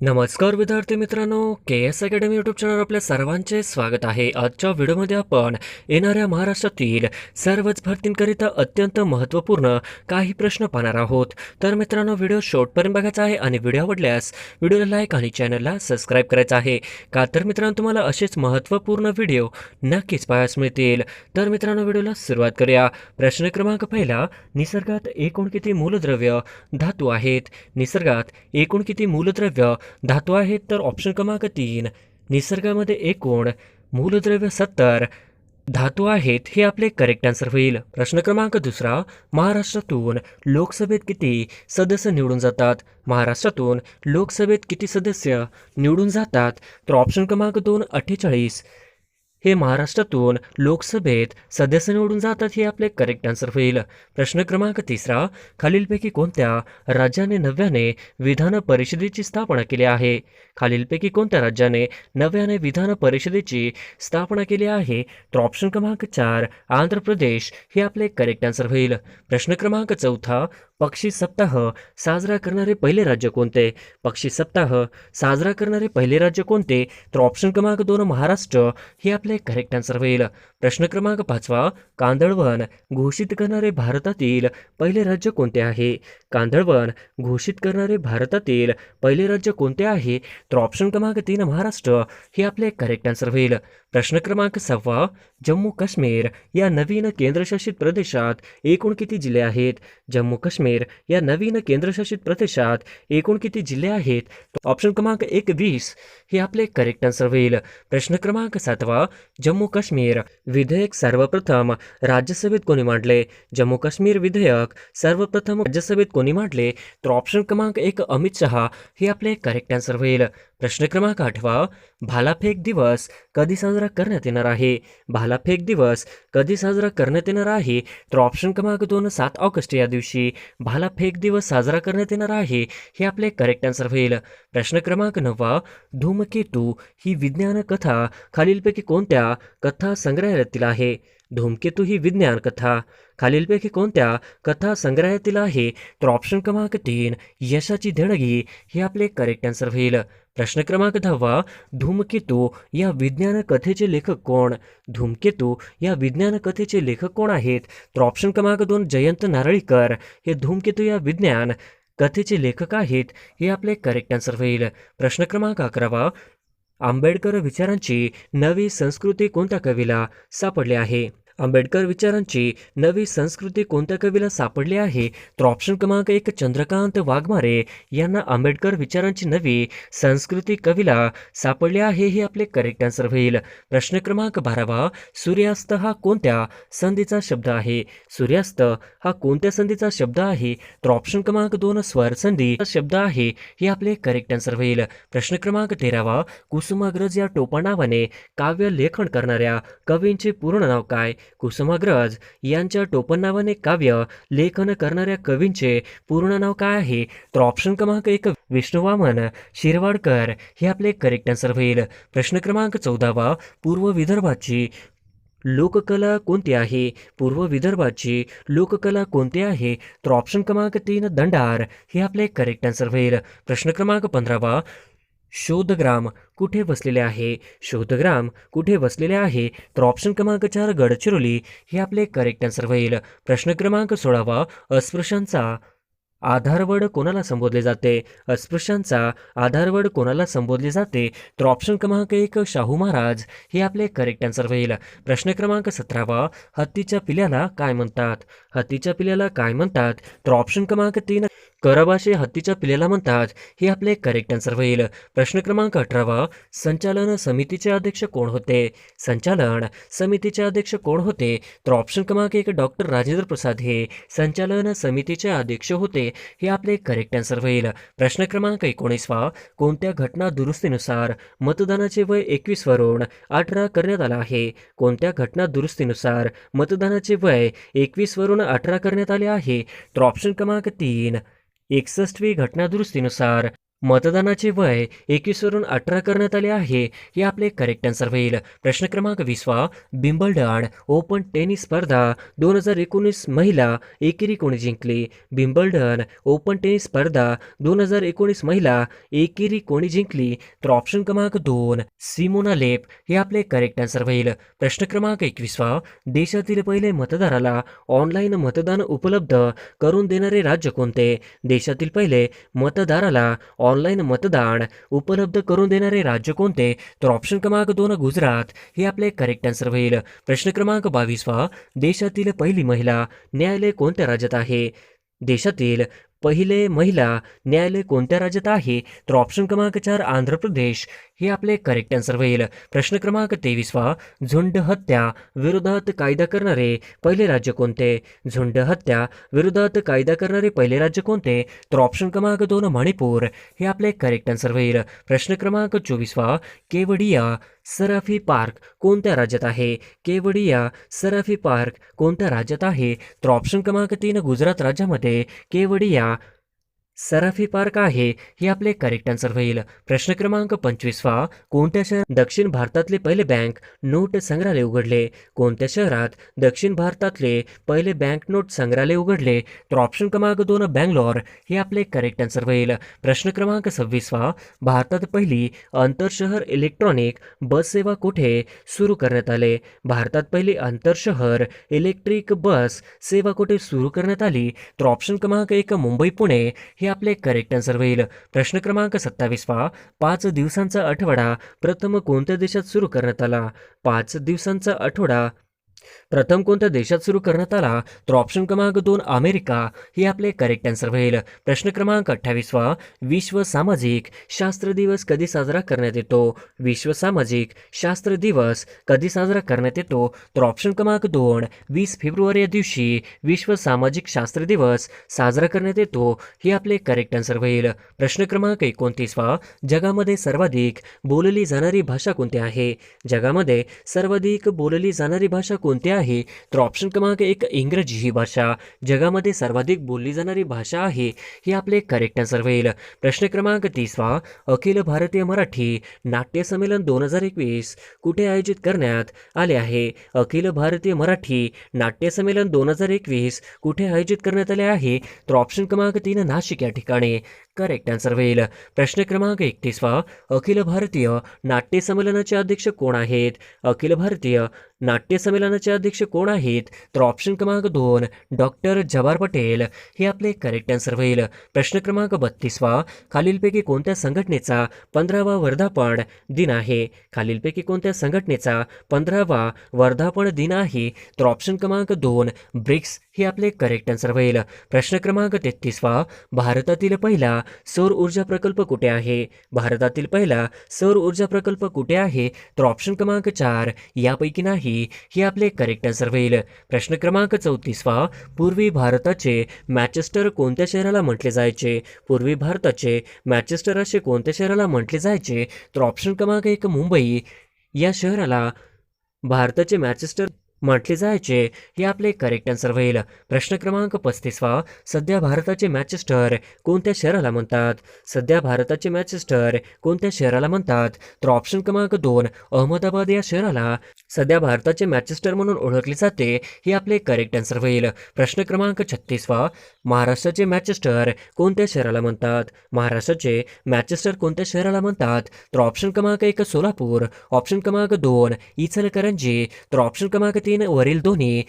नमस्कार विद्यार्थी मित्रांनो, के एस अकॅडमी यूट्यूब चॅनल आपल्या सर्वांचे स्वागत आहे. आजच्या व्हिडिओमध्ये आपण येणाऱ्या महाराष्ट्रातील सर्वच भरतींकरिता अत्यंत महत्त्वपूर्ण काही प्रश्न पाहणार आहोत. तर मित्रांनो, व्हिडिओ शेवटपर्यंत बघायचा आहे आणि व्हिडिओ आवडल्यास व्हिडिओला लाईक आणि चॅनलला सबस्क्राईब करायचं आहे. का तर मित्रांनो, तुम्हाला असेच महत्त्वपूर्ण व्हिडिओ नक्कीच पाहायला मिळतील. तर मित्रांनो, व्हिडिओला सुरुवात करूया. प्रश्न क्रमांक पहिला, निसर्गात एकूण किती मूलद्रव्य धातू आहेत? निसर्गात एकूण किती मूलद्रव्य धातू आहेत? तर ऑप्शन क्रमांक 3, निसर्गामध्ये एकूण मूलद्रव्य 70 धातू आहेत, हे आपले करेक्ट आन्सर होईल. प्रश्न क्रमांक दुसरा, महाराष्ट्रातून लोकसभेत किती सदस्य निवडून जातात? महाराष्ट्रातून लोकसभेत किती सदस्य निवडून जातात? तर ऑप्शन क्रमांक 2, 48 हे महाराष्ट्रातून लोकसभेत सदस्य निवडून जातात, हे आपले करेक्ट आन्सर होईल. प्रश्न क्रमांक तिसरा, खालीलपैकी कोणत्या राज्याने नव्याने विधान परिषदेची स्थापना केली आहे? खालीलपैकी कोणत्या राज्याने नव्याने विधान परिषदेची स्थापना केली आहे? तर ऑप्शन क्रमांक 4, आंध्र प्रदेश हे आपले करेक्ट आन्सर होईल. प्रश्न क्रमांक चौथा, पक्षी सप्ताह साजरा करणारे पहिले राज्य कोणते? पक्षी सप्ताह साजरा करणारे पहिले राज्य कोणते? तर ऑप्शन क्रमांक 2, महाराष्ट्र हे आपले करेक्ट आन्सर होईल. प्रश्न क्रमांक 5, कांदळवन घोषित करणारे भारतातील पहिले राज्य कोणते आहे? कांदळवन घोषित करणारे भारतातील पहिले राज्य कोणते आहे? तर ऑप्शन क्रमांक 3, महाराष्ट्र हे आपले करेक्ट आन्सर होईल. प्रश्न क्रमांक 6, जम्मू काश्मीर या नवीन केंद्रशासित प्रदेशात एकूण किती जिल्हे आहेत? जम्मू काश्मीर या नवीन केंद्रशासित प्रदेशात एकूण किती जिल्हे आहेत? ऑप्शन क्रमांक 1, 20 हे आपले करेक्ट आन्सर होईल. प्रश्न क्रमांक 7, जम्मू काश्मीर विधेयक सर्वप्रथम राज्यसभेत कोणी मांडले? जम्मू काश्मीर विधेयक सर्वप्रथम राज्यसभेत कोणी मांडले? तर ऑप्शन क्रमांक 1, अमित शहा हे आपले करेक्ट आन्सर होईल. प्रश्न क्रमांक 8, भालाफेक दिवस कधी साजरा करण्यात येणार आहे? भालाफेक दिवस कधी साजरा करण्यात येणार आहे? तर ऑप्शन क्रमांक 2, 7 ऑगस्ट या दिवशी भालाफेक दिवस साजरा करण्यात येणार आहे, हे आपले करेक्ट आन्सर होईल. प्रश्न क्रमांक 9, धूमकेतू ही विज्ञान कथा खालीलपैकी कोणत्या कथा संग्रहालयातील आहे? धूमकेतू ही विज्ञान कथा खालीलपैकी कोणत्या कथा संग्रहालयातील आहे? तर ऑप्शन क्रमांक 3, यशाची देणगी हे आपले करेक्ट आन्सर होईल. प्रश्न क्रमांक 10, धूमकेतू या विज्ञान कथेचे लेखक कोण? धूमकेतू या विज्ञान कथेचे लेखक कोण आहेत? तर ऑप्शन क्रमांक 2, जयंत नारळीकर हे धूमकेतू या विज्ञान कथेचे लेखक आहेत, हे आपले करेक्ट आन्सर होईल. प्रश्न क्रमांक 11, आंबेडकर विचारांची नवी संस्कृती कोणत्या कवीला सापडली आहे? आंबेडकर विचारांची नवी संस्कृती कोणत्या कवीला सापडली आहे? तर ऑप्शन क्रमांक 1, चंद्रकांत वाघमारे यांना आंबेडकर विचारांची नवी संस्कृती कवीला सापडली आहे, हे आपले करेक्ट आन्सर होईल. प्रश्न क्रमांक 12, सूर्यास्त हा कोणत्या संधीचा शब्द आहे? सूर्यास्त हा कोणत्या संधीचा शब्द आहे? तर ऑप्शन क्रमांक 2, स्वर संधीचा शब्द आहे, हे आपले करेक्ट आन्सर होईल. प्रश्न क्रमांक 13, कुसुमाग्रज या टोपा नावाने काव्य लेखन करणाऱ्या कवींचे पूर्ण नाव काय? कुसुमाग्रज यांच्या टोपण नावाने काव्य लेखन करणाऱ्या कवींचे पूर्ण नाव काय आहे? तर ऑप्शन क्रमांक 1, विष्णुवामन शिरवाडकर हे आपले करेक्ट आन्सर होईल. प्रश्न क्रमांक 14, पूर्व विदर्भाची लोककला कोणती आहे? पूर्व विदर्भाची लोककला कोणती आहे? तर ऑप्शन क्रमांक 3, दंडार हे आपले करेक्ट आन्सर होईल. प्रश्न क्रमांक 15, शोधग्राम कुठे वसलेले आहे? शोधग्राम कुठे वसलेले आहे? तर ऑप्शन क्रमांक 4, गडचिरोली हे आपले करेक्ट आन्सर होईल. प्रश्न क्रमांक 16, अस्पृश्यांचा आधारवड कोणाला संबोधले जाते? अस्पृश्यांचा आधारवड कोणाला संबोधले जाते? तर ऑप्शन क्रमांक 1, शाहू महाराज हे आपले करेक्ट आन्सर होईल. प्रश्न क्रमांक 17, हत्तीच्या पिल्याला काय म्हणतात? हत्तीच्या पिल्याला काय म्हणतात? तर ऑप्शन क्रमांक 3, करभाषे हत्तीच्या पिल्याला म्हणतात, हे आपले करेक्ट आन्सर होईल. प्रश्न क्रमांक 18, संचालन समितीचे अध्यक्ष कोण होते? संचालन समितीचे अध्यक्ष कोण होते? तर ऑप्शन क्रमांक 1, डॉक्टर राजेंद्र प्रसाद हे संचालन समितीचे अध्यक्ष होते, हे आपले करेक्ट आन्सर होईल. प्रश्न क्रमांक 19, कोणत्या घटना दुरुस्तीनुसार मतदानाचे वय 21 वरून 18 करण्यात आला आहे? कोणत्या घटना दुरुस्तीनुसार मतदानाचे वय 21 वरून 18 करण्यात आले आहे? तर ऑप्शन क्रमांक 3, 61वी घटना दुरुस्तीनुसार मतदानाचे वय 21 वरून 18 करण्यात आले आहे. हे आपले करेक्ट आन्सर होईल. प्रश्न क्रमांक 20 बिम्बल्डन ओपन टेनिस स्पर्धा 2019 महिला एकेरी कोणी जिंकली? बिम्बल्डन ओपन टेनिस स्पर्धा 2019 महिला एकेरी कोणी जिंकली? तर ऑप्शन क्रमांक 2 सिमोना लेप हे आपले करेक्ट आन्सर होईल. प्रश्न क्रमांक 21 देशातील पहिले मतदाराला ऑनलाईन मतदान उपलब्ध करून देणारे राज्य कोणते? देशातील पहिले मतदाराला ऑनलाईन मतदान उपलब्ध करून देणारे राज्य कोणते? तर ऑप्शन क्रमांक 2 गुजरात हे आपले करेक्ट आन्सर होईल. प्रश्न क्रमांक 22 देशातील पहिली महिला न्यायालय कोणत्या राज्यात आहे? देशातील पहिले महिला न्यायालय कोणत्या राज्यात आहे? तर ऑप्शन क्रमांक 4 आंध्र प्रदेश हे आपले करेक्ट आन्सर होईल. प्रश्न क्रमांक 23 झुंड हत्या विरोधात कायदा करणारे पहिले राज्य कोणते? झुंड हत्या विरोधात कायदा करणारे पहिले राज्य कोणते? तर ऑप्शन क्रमांक 2 मणिपूर हे आपले करेक्ट आन्सर होईल. प्रश्न क्रमांक 24 केवडिया सराफी पार्क कोणत्या राज्यात आहे? केवडिया सराफी पार्क कोणत्या राज्यात आहे? तर ऑप्शन क्रमांक 3 गुजरात राज्यामध्ये केवडिया सराफी पार्क आहे हे आपले करेक्ट आन्सर होईल. प्रश्न क्रमांक 25 कोणत्या शहरात दक्षिण भारतातले पहिले बँक नोट संग्रहालय उघडले? कोणत्या शहरात दक्षिण भारतातले पहिले बँक नोट संग्रहालय उघडले? तर ऑप्शन क्रमांक 2 बँगलोर हे आपले करेक्ट आन्सर होईल. प्रश्न क्रमांक 26 भारतात पहिली आंतरशहर इलेक्ट्रॉनिक बस सेवा कुठे सुरू करण्यात आले? भारतात पहिली आंतरशहर इलेक्ट्रिक बस सेवा कुठे सुरू करण्यात आली? तर ऑप्शन क्रमांक 1 मुंबई पुणे हे आपले करेक्ट आन्सर होईल. प्रश्न क्रमांक 27 5 दिवसांचा आठवडा प्रथम कोणत्या देशात सुरू करण्यात आला? 5 दिवसांचा आठवडा प्रथम कोणत्या देशात सुरू करण्यात आला? तर ऑप्शन क्रमांक 2 अमेरिका हे आपले करेक्ट आन्सर होईल. प्रश्न क्रमांक 28 विश्व सामाजिक शास्त्र दिवस कधी साजरा करण्यात येतो? विश्व सामाजिक शास्त्र दिवस कधी साजरा करण्यात येतो? तर ऑप्शन क्रमांक 2 20 फेब्रुवारी या दिवशी विश्व सामाजिक शास्त्र दिवस साजरा करण्यात येतो हे आपले करेक्ट आन्सर होईल. प्रश्न क्रमांक 29 जगामध्ये सर्वाधिक बोलली जाणारी भाषा कोणती आहे? जगामध्ये सर्वाधिक बोलली जाणारी भाषा कोणती आहे? तर ऑप्शन क्रमांक 1 इंग्रजी ही भाषा जगामध्ये सर्वाधिक बोलली जाणारी भाषा आहे हे आपले करेक्ट आन्सर होईल. प्रश्न क्रमांक 30 अखिल भारतीय मराठी नाट्य संमेलन 2021 कुठे आयोजित करण्यात आले आहे? अखिल भारतीय मराठी नाट्य संमेलन 2021 कुठे आयोजित करण्यात आले आहे? तर ऑप्शन क्रमांक 3 नाशिक या ठिकाणी करेक्ट आन्सर होईल. प्रश्न क्रमांक 31 अखिल भारतीय नाट्य संमेलनाचे अध्यक्ष कोण आहेत? अखिल भारतीय नाट्य संमेलनाचे अध्यक्ष कोण आहेत? तर ऑप्शन क्रमांक 2 डॉक्टर जवाहर पटेल हे आपले करेक्ट आन्सर होईल. प्रश्न क्रमांक 32 खालीलपैकी कोणत्या संघटनेचा 15वा वर्धापन दिन आहे? खालीलपैकी कोणत्या संघटनेचा 15वा वर्धापन दिन आहे? तर ऑप्शन क्रमांक 2 ब्रिक्स हे आपले करेक्ट आन्सर होईल. प्रश्न क्रमांक 33 भारतातील पहिला सौर ऊर्जा प्रकल्प कुठे आहे? भारतातील पहिला सौर ऊर्जा प्रकल्प कुठे आहे? तर ऑप्शन क्रमांक 4 यापैकी नाही हे आपले करेक्ट आन्सर होईल. प्रश्न क्रमांक 34 पूर्वी भारताचे मॅचेस्टर कोणत्या शहराला म्हटले जायचे? पूर्वी भारताचे मॅचेस्टर असे कोणत्या शहराला म्हटले जायचे? तर ऑप्शन क्रमांक 1 मुंबई या शहराला भारताचे मॅचेस्टर म्हटले जायचे हे आपले करेक्ट आन्सर होईल. प्रश्न क्रमांक 35 सध्या भारताचे मॅचेस्टर कोणत्या शहराला म्हणतात? सध्या भारताचे मॅचेस्टर कोणत्या शहराला म्हणतात? तर ऑप्शन क्रमांक 2 अहमदाबाद या शहराला सध्या भारताचे मॅचेस्टर म्हणून ओळखले जाते हे आपले करेक्ट आन्सर होईल. प्रश्न क्रमांक 36 महाराष्ट्राचे मॅचेस्टर कोणत्या शहराला म्हणतात? महाराष्ट्राचे मॅचेस्टर कोणत्या शहराला म्हणतात? तर ऑप्शन क्रमांक 1 सोलापूर, ऑप्शन क्रमांक 2 इचलकरंजी, तर ऑप्शन क्रमांक 3 वरील दोन्ही.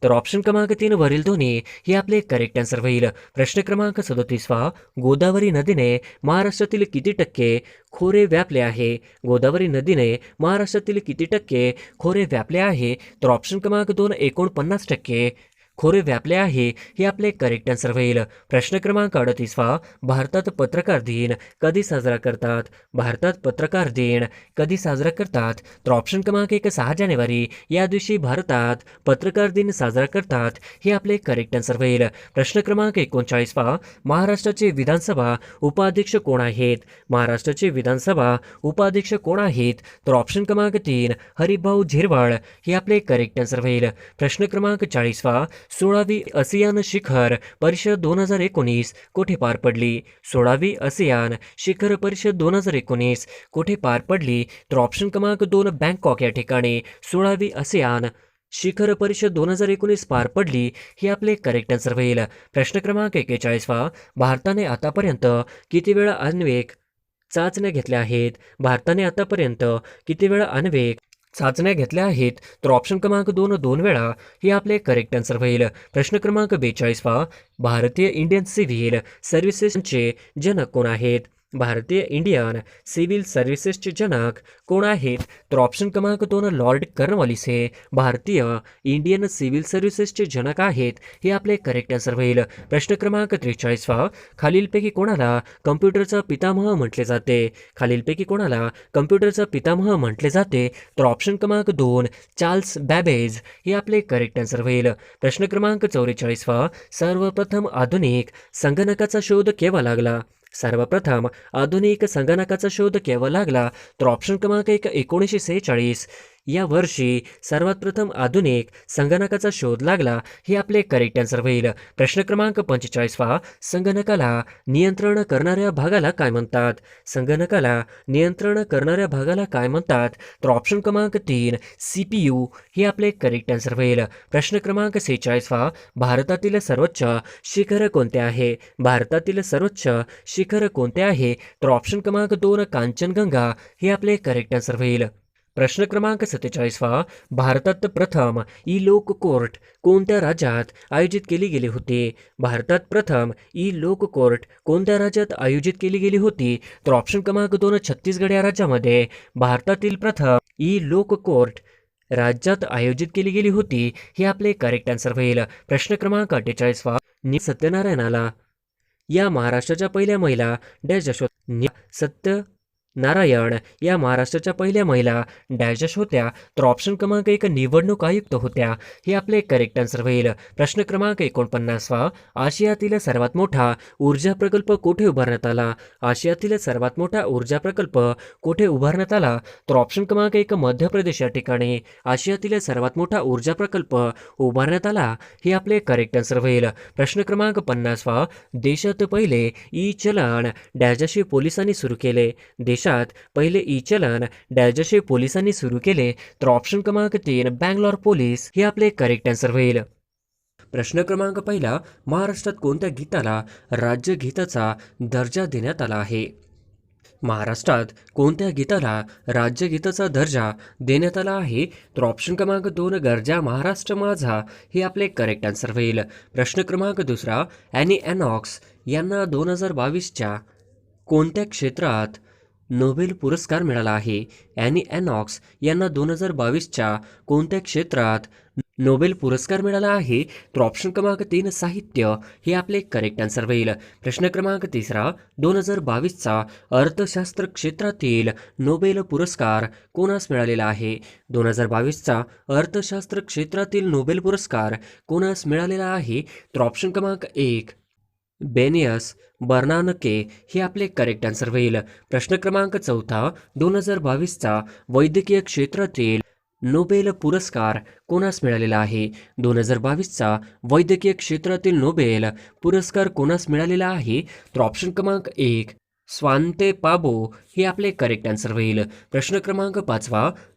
तर ऑप्शन क्रमांक 3 वरील दोन्ही हे आपले करेक्ट आन्सर होईल. प्रश्न क्रमांक 37 गोदावरी नदीने महाराष्ट्रातील किती टक्के खोरे व्यापले आहे? गोदावरी नदीने महाराष्ट्रातील किती टक्के खोरे व्यापले आहे? तर ऑप्शन क्रमांक 2 49% खोरे व्यापले आहे हे आपले करेक्ट आन्सर होईल. प्रश्न क्रमांक 38 भारतात पत्रकार दिन कधी साजरा करतात? भारतात पत्रकार दिन कधी साजरा करतात? तर ऑप्शन क्रमांक 1 6 जानेवारी या दिवशी भारतात पत्रकार दिन साजरा करतात हे आपले करेक्ट आन्सर होईल. प्रश्न क्रमांक 39 महाराष्ट्राचे विधानसभा उपाध्यक्ष कोण आहेत? महाराष्ट्राचे विधानसभा उपाध्यक्ष कोण आहेत? तर ऑप्शन क्रमांक 3 हरिभाऊ झिरवळ हे आपले करेक्ट आन्सर होईल. प्रश्न क्रमांक 40 16वी आसियान शिखर परिषद 2019 कुठे पार पडली? 16वी आसियान शिखर परिषद 2019 कुठे पार पडली? तर ऑप्शन क्रमांक 2 बँकॉक या ठिकाणी 16वी आसियान शिखर परिषद 2019 पार पडली. ही आपले करेक्ट आन्सर होईल. प्रश्न क्रमांक 41 भारताने आतापर्यंत किती वेळा आण्विक चाचण्या घेतल्या आहेत? भारताने आतापर्यंत किती वेळा आण्विक चाचण्या घेतल्या आहेत? तर ऑप्शन क्रमांक 2 वेळा. ही आपले करेक्ट आन्सर होईल. प्रश्न क्रमांक 42 भारतीय इंडियन सिव्हिल सर्व्हिसेसचे जनक कोण आहेत? भारतीय इंडियन सिव्हिल सर्व्हिसेसचे जनक कोण आहेत? तर ऑप्शन क्रमांक 2 लॉर्ड कॉर्नवॉलिस हे भारतीय इंडियन सिव्हिल सर्व्हिसेसचे जनक आहेत. हे आपले करेक्ट आन्सर होईल. प्रश्न क्रमांक 43 खालीलपैकी कोणाला कम्प्युटरचा पितामह म्हटले जाते? खालीलपैकी कोणाला कम्प्युटरचा पितामह म्हटले जाते? तर ऑप्शन क्रमांक 2 चार्ल्स बॅबेज हे आपले करेक्ट आन्सर होईल. प्रश्न क्रमांक 44 सर्वप्रथम आधुनिक संगणकाचा शोध केव्हा लागला? सर्वप्रथम आधुनिक संगणकाचा शोध केव्हा लागला? तर ऑप्शन क्रमांक 1 1946 या वर्षी सर्वात प्रथम आधुनिक संगणकाचा शोध लागला. हे आपले करेक्ट आन्सर होईल. प्रश्न क्रमांक 45 संगणकाला नियंत्रण करणाऱ्या भागाला काय म्हणतात? संगणकाला नियंत्रण करणाऱ्या भागाला काय म्हणतात? तर ऑप्शन क्रमांक 3 CPU हे आपले करेक्ट आन्सर होईल. प्रश्न क्रमांक 46 भारतातील सर्वोच्च शिखर कोणते आहे? भारतातील सर्वोच्च शिखर कोणते आहे? तर ऑप्शन क्रमांक 2 कांचनगंगा हे आपले करेक्ट आन्सर होईल. प्रश्न क्रमांक 47 भारतात प्रथम ई लोक कोर्ट कोणत्या राज्यात आयोजित केली गेली होती? भारतात प्रथम ई लोक कोर्ट कोणत्या राज्यात आयोजित केली गेली होती? तर ऑप्शन क्रमांक 2 छत्तीसगड या राज्यामध्ये भारतातील प्रथम ई लोक कोर्ट राज्यात आयोजित केली गेली होती. हे आपले करेक्ट आन्सर होईल. प्रश्न क्रमांक 48 सत्यनारायणाला या महाराष्ट्राच्या पहिल्या महिला डॅश सत्यनारायण या महाराष्ट्राच्या पहिल्या महिला डॅश होत्या? तर ऑप्शन क्रमांक 1 निवडणूक आयुक्त होत्या. हे आपले करेक्ट आन्सर होईल. प्रश्न क्रमांक 49 आशियातील सर्वात मोठा ऊर्जा प्रकल्प कोठे उभारण्यात आला? आशियातील सर्वात मोठा ऊर्जा प्रकल्प कोठे उभारण्यात आला? तर ऑप्शन क्रमांक 1 मध्य प्रदेश या ठिकाणी आशियातील सर्वात मोठा ऊर्जा प्रकल्प उभारण्यात आला. हे आपले करेक्ट आन्सर होईल. प्रश्न क्रमांक 50 देशात पहिले ई चलन डॅशशी पोलिसांनी सुरू केले? देशात पहिले ई चलन डॅशशी पोलिसांनी सुरू केले? तर ऑप्शन क्रमांक 3 बँगलोर पोलीस हे आपले करेक्ट आन्सर होईल. प्रश्न क्रमांक 1 महाराष्ट्रात कोणत्या गीताला राज्यगीताचा दर्जा देण्यात आला आहे? महाराष्ट्रात कोणत्या गीताला राज्यगीताचा दर्जा देण्यात आला आहे? तर ऑप्शन क्रमांक 2 गरजा महाराष्ट्र माझा हे आपले करेक्ट आन्सर होईल. प्रश्न क्रमांक 2 ॲनी एनॉक्स यांना 2022च्या कोणत्या क्षेत्रात नोबेल पुरस्कार मिळाला आहे? ॲनी एनॉक्स यांना 2022च्या कोणत्या क्षेत्रात नोबेल पुरस्कार मिळाला आहे? तर ऑप्शन क्रमांक 3 साहित्य हे आपले करेक्ट आन्सर होईल. प्रश्न क्रमांक 3 2022चा अर्थशास्त्र क्षेत्रातील नोबेल पुरस्कार कोणास मिळालेला आहे? 2022चा अर्थशास्त्र क्षेत्रातील नोबेल पुरस्कार कोणास मिळालेला आहे? तर ऑप्शन क्रमांक 1 बेनियस बर्नानके हे आपले करेक्ट आन्सर होईल. प्रश्न क्रमांक 4 2022चा वैद्यकीय क्षेत्रातील नोबेल पुरस्कार कोणास मिळालेला आहे? 2022चा वैद्यकीय क्षेत्रातील नोबेल पुरस्कार कोणास मिळालेला आहे? तर ऑप्शन क्रमांक 1 स्वांते पाबो हे आपले करेक्ट आन्सर होईल. प्रश्न क्रमांक 5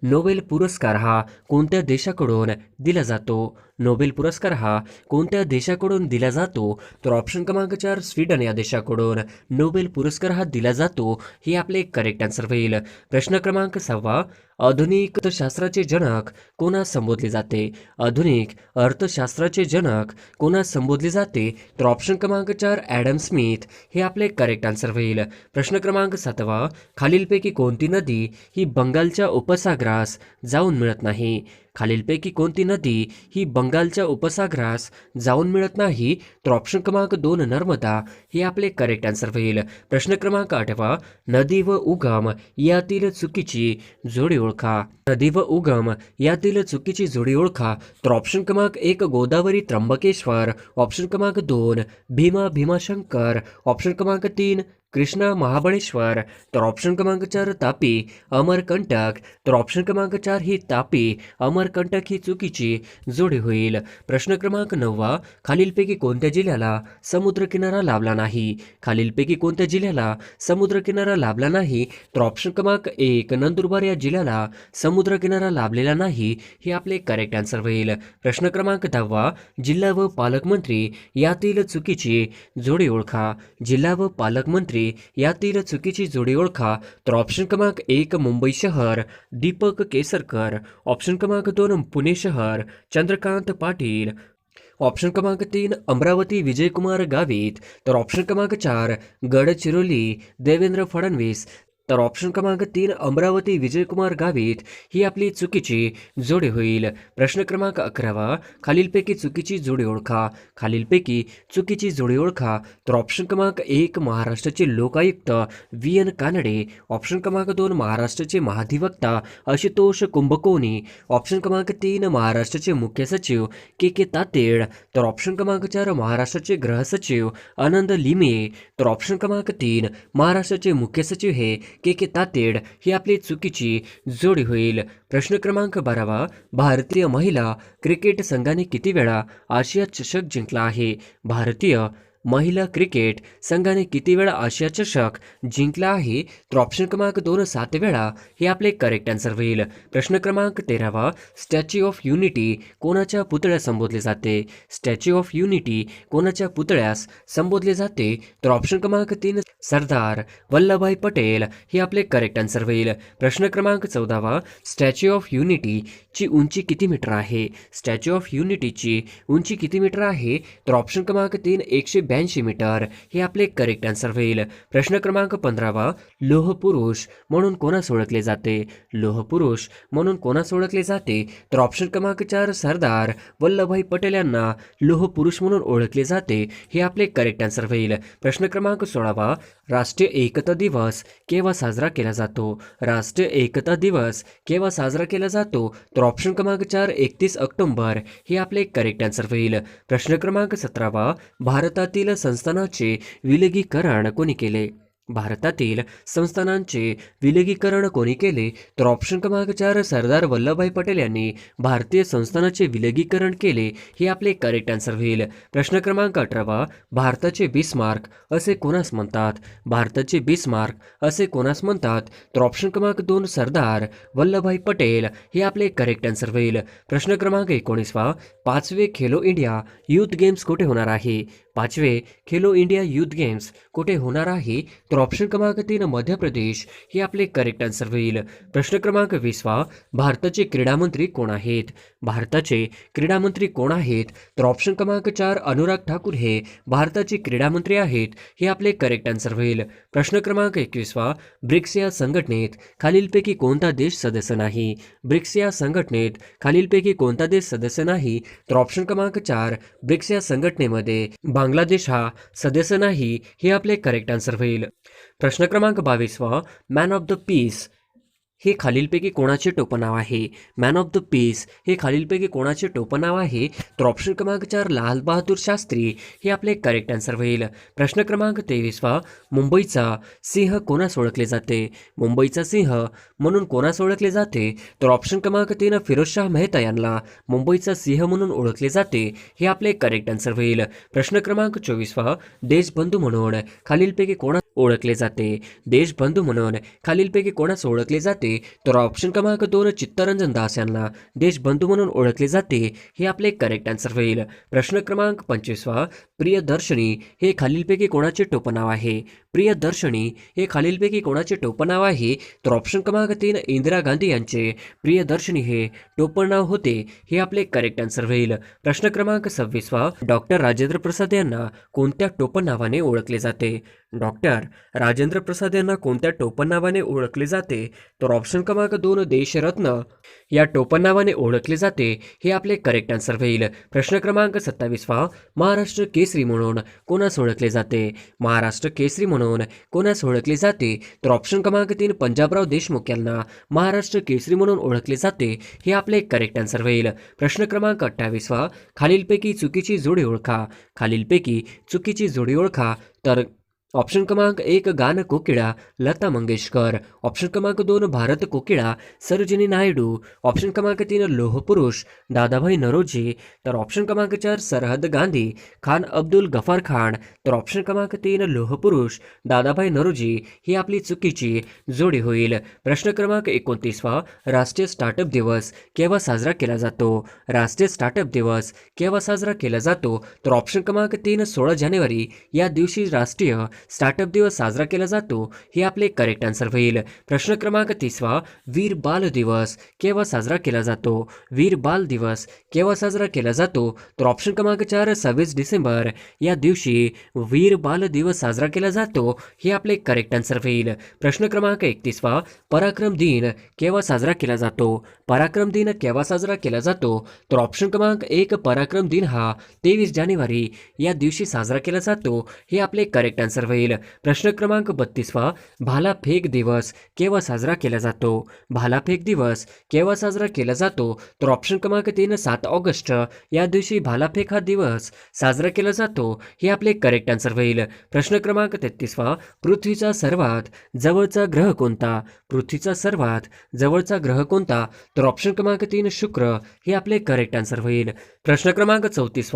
नोबेल पुरस्कार हा कोणत्या देशाकडून दिला जातो? नोबेल पुरस्कार हा कोणत्या देशाकडून दिला जातो? तर ऑप्शन क्रमांक 4 स्वीडन या देशाकडून नोबेल पुरस्कार हा दिला जातो. हे आपले करेक्ट आन्सर होईल. प्रश्न क्रमांक 6 आधुनिक अर्थशास्त्राचे जनक कोणास संबोधले जाते? आधुनिक अर्थशास्त्राचे जनक कोणास संबोधले जाते? तर ऑप्शन क्रमांक 4 ॲडम स्मिथ हे आपले करेक्ट आन्सर होईल. प्रश्न क्रमांक 7 खालीलपैकी कोणती नदी ही बंगालच्या उपसागरास जाऊन मिळत नाही? खालीलपैकी कोणती नदी ही बंगालच्या उपसागरास जाऊन मिळत नाही? तर ऑप्शन क्रमांक 2 नर्मदा हे आपले करेक्ट आन्सर होईल. प्रश्न क्रमांक 8 नदी व उगम यातील चुकीची जोडी ओळखा. नदी व उगम यातील चुकीची जोडी ओळखा. तर ऑप्शन क्रमांक 1 गोदावरी त्र्यंबकेश्वर, ऑप्शन क्रमांक 2 भीमा भीमाशंकर, ऑप्शन क्रमांक 3 कृष्णा महाबळेश्वर, तर ऑप्शन क्रमांक 4 तापी अमरकंटक, तर ऑप्शन क्रमांक 4 ही तापी अमरकंटक ही चुकीची जोडी होईल. प्रश्न क्रमांक 9 खालीलपैकी कोणत्या जिल्ह्याला समुद्रकिनारा लाभला नाही? खालीलपैकी कोणत्या जिल्ह्याला समुद्रकिनारा लाभला नाही? तर ऑप्शन क्रमांक 1 नंदुरबार या जिल्ह्याला समुद्रकिनारा लाभलेला नाही हे आपले करेक्ट आन्सर होईल. प्रश्न क्रमांक 10 जिल्हा व पालकमंत्री यातील चुकीची जोडी ओळखा. जिल्हा व पालकमंत्री यातील चुकीची जोडी ओळखा. तर ऑप्शन क्रमांक 1 मुंबई शहर दीपक केसरकर, ऑप्शन क्रमांक 2 पुणे शहर चंद्रकांत पाटील, ऑप्शन क्रमांक 3 अमरावती विजयकुमार गावित, तर ऑप्शन क्रमांक 4 गडचिरोली देवेंद्र फडणवीस, तर ऑप्शन क्रमांक 3 अमरावती विजयकुमार गावित ही आपली चुकीची जोडी होईल. प्रश्न क्रमांक 11 खालीलपैकी चुकीची जोडी ओळखा. खालीलपैकी चुकीची जोडी ओळखा. तर ऑप्शन क्रमांक 1 महाराष्ट्राचे लोकायुक्त VN कानडे, ऑप्शन क्रमांक 2 महाराष्ट्राचे महाधिवक्ता आशुतोष कुंभकोणी, ऑप्शन क्रमांक 3 महाराष्ट्राचे मुख्य सचिव KK तातेड, तर ऑप्शन क्रमांक 4 महाराष्ट्राचे गृह सचिव आनंद लिमये, तर ऑप्शन क्रमांक 3 महाराष्ट्राचे मुख्य सचिव हे KK तातेड ही आपली चुकीची जोडी होईल. प्रश्न क्रमांक 12 भारतीय महिला क्रिकेट संघाने किती वेळा आशिया चषक जिंकला आहे? भारतीय महिला क्रिकेट संघाने किती वेळा आशिया चषक जिंकला आहे? तर ऑप्शन क्रमांक 2 7 वेळा हे आपले करेक्ट आन्सर होईल. प्रश्न क्रमांक 13 स्टॅच्यू ऑफ युनिटी कोणाच्या पुतळ्यास संबोधले जाते? स्टॅच्यू ऑफ युनिटी कोणाच्या पुतळ्यास संबोधले जाते? तर ऑप्शन क्रमांक 3 सरदार वल्लभभाई पटेल हे आपले करेक्ट आन्सर होईल. प्रश्न क्रमांक 14 स्टॅच्यू ऑफ युनिटीची उंची किती मीटर आहे? स्टॅच्यू ऑफ युनिटीची उंची किती मीटर आहे? तर ऑप्शन क्रमांक 3 182 मीटर हे आपले करेक्ट आन्सर होईल. प्रश्न क्रमांक 15 लोह पुरुष म्हणून कोणास ओळखले जाते? लोह पुरुष म्हणून कोणास ओळखले जाते? तर ऑप्शन क्रमांक 4 सरदार वल्लभभाई पटेल यांना लोह पुरुष म्हणून ओळखले जाते हे आपले करेक्ट आन्सर होईल. प्रश्न क्रमांक 16 राष्ट्रीय एकता दिवस केव्हा साजरा केला जातो? राष्ट्रीय एकता दिवस केव्हा साजरा केला जातो? तर ऑप्शन क्रमांक 4 31 ऑक्टोबर हे आपले करेक्ट आन्सर होईल. प्रश्न क्रमांक 17 भारतातील संस्थानाचे विलगीकरण कोणी केले? भारतातील संस्थानांचे विलगीकरण कोणी केले? तर ऑप्शन क्रमांक 4 सरदार वल्लभभाई पटेल यांनी भारतीय संस्थानाचे विलगीकरण केले हे आपले करेक्ट आन्सर होईल. प्रश्न क्रमांक 18 भारताचे बिस्मार्क असे कोणास म्हणतात? भारताचे बिस्मार्क असे कोणास म्हणतात? तर ऑप्शन क्रमांक 2 सरदार वल्लभभाई पटेल हे आपले करेक्ट आन्सर होईल. प्रश्न क्रमांक 19 पाचवे खेलो इंडिया युथ गेम्स कुठे होणार आहे? पाचवे खेलो इंडिया युथ गेम्स कुठे होणार आहे? तर ऑप्शन क्रमांक 3 मध्य प्रदेश हे आपले करेक्ट आन्सर होईल. प्रश्न क्रमांक 20 भारताचे क्रीडा मंत्री कोण आहेत? भारताचे क्रीडा मंत्री कोण आहेत? तर ऑप्शन क्रमांक 4 अनुराग ठाकूर हे भारताचे क्रीडा मंत्री आहेत हे आपले करेक्ट आन्सर होईल. प्रश्न क्रमांक 21 ब्रिक्स या संघटनेत खालीलपैकी कोणता देश सदस्य नाही? ब्रिक्स या संघटनेत खालीलपैकी कोणता देश सदस्य नाही? तर ऑप्शन क्रमांक 4 ब्रिक्स या संघटनेमध्ये बांगलादेश हा सदस्य नाही हे आपले करेक्ट आन्सर होईल. प्रश्न क्रमांक 22 मॅन ऑफ द पीस हे खालीलपैकी कोणाचे टोपणनाव आहे? मॅन ऑफ द पीस हे खालीलपैकी कोणाचे टोपणनाव आहे? तर ऑप्शन क्रमांक 4 लाल बहादूर शास्त्री हे आपले करेक्ट आन्सर होईल. प्रश्न क्रमांक 23 मुंबईचा सिंह कोणास ओळखले जाते? मुंबईचा सिंह म्हणून कोणास ओळखले जाते? तर ऑप्शन क्रमांक 3 फिरोजशाह मेहता यांना मुंबईचा सिंह म्हणून ओळखले जाते हे आपले करेक्ट आन्सर होईल. प्रश्न क्रमांक 24 देशबंधू म्हणून खालीलपैकी कोणास ओळखले जाते? देशबंधू म्हणून खालीलपैकी कोणास ओळखले जाते? तर ऑप्शन क्रमांक 2 चित्तरंजन दास यांना देशबंधू म्हणून ओळखले जाते हे आपले करेक्ट आन्सर होईल. प्रश्न क्रमांक 25 प्रियदर्शनी हे खालीलपैकी कोणाचे टोपणनाव आहे? प्रियदर्शनी हे खालीलपैकी कोणाचे टोपणनाव आहे? तर ऑप्शन क्रमांक 3 इंदिरा गांधी यांचे प्रियदर्शनी हे टोपणनाव होते हे आपले करेक्ट आन्सर होईल. प्रश्न क्रमांक 26 डॉक्टर राजेंद्र प्रसाद यांना कोणत्या टोपणनावाने ओळखले जाते? डॉक्टर राजेंद्र प्रसाद यांना कोणत्या टोपणनावाने ओळखले जाते? तर ऑप्शन क्रमांक 2 देशरत्न या टोपणनावाने ओळखले जाते हे आपले करेक्ट आन्सर होईल. प्रश्न क्रमांक 27 महाराष्ट्र केसरी म्हणून कोणास ओळखले जाते? महाराष्ट्र केसरी म्हणून कोणास ओळखले जाते? तर ऑप्शन क्रमांक 3 पंजाबराव देशमुख यांना महाराष्ट्र केसरी म्हणून ओळखले जाते हे आपले करेक्ट आन्सर होईल. प्रश्न क्रमांक 28 खालीलपैकी चुकीची जोडी ओळखा. खालीलपैकी चुकीची जोडी ओळखा. तर ऑप्शन क्रमांक 1 गान कोकिळा लता मंगेशकर, ऑप्शन क्रमांक 2 भारत कोकिळा सरोजिनी नायडू, ऑप्शन क्रमांक 3 लोहपुरुष दादाभाई नरोजी, तर ऑप्शन क्रमांक 4 सरहद गांधी खान अब्दुल गफार खान, तर ऑप्शन क्रमांक 3 लोहपुरुष दादाभाई नरोजी ही आपली चुकीची जोडी होईल. प्रश्न क्रमांक 29 राष्ट्रीय स्टार्टअप दिवस केव्हा साजरा केला जातो? राष्ट्रीय स्टार्टअप दिवस केव्हा साजरा केला जातो? तर ऑप्शन क्रमांक 3 16 जानेवारी या दिवशी राष्ट्रीय स्टार्टअप दिवस साजरा केला जातो. हे आपले करेक्ट आन्सर होईल. प्रश्न क्रमांक 30 वीर बाल दिवस केव्हा साजरा केला जातो? वीर बाल दिवस केव्हा साजरा केला जातो? तर ऑप्शन क्रमांक 4 26 डिसेंबर या दिवशी वीर बाल दिवस साजरा केला जातो. हे आपले करेक्ट आन्सर होईल. प्रश्न क्रमांक 31 पराक्रम दिन केव्हा साजरा केला जातो? पराक्रम दिन केव्हा साजरा केला जातो? तर ऑप्शन क्रमांक 1 पराक्रम दिन हा 23 जानेवारी या दिवशी साजरा केला जातो. हे आपले करेक्ट आन्सर होईल. प्रश्न क्रमांक 32 भालाफेक दिवस केव्हा साजरा केला जातो? भालाफेक दिवस केव्हा साजरा केला जातो? तर ऑप्शन क्रमांक 3 7 ऑगस्ट या दिवशी भालाफेक हा दिवस साजरा केला जातो. हे आपले करेक्ट आन्सर होईल. प्रश्न क्रमांक 33 पृथ्वीचा सर्वात जवळचा ग्रह कोणता? पृथ्वीचा सर्वात जवळचा ग्रह कोणता? तर ऑप्शन क्रमांक 3 शुक्र हे आपले करेक्ट आन्सर होईल. प्रश्न क्रमांक 34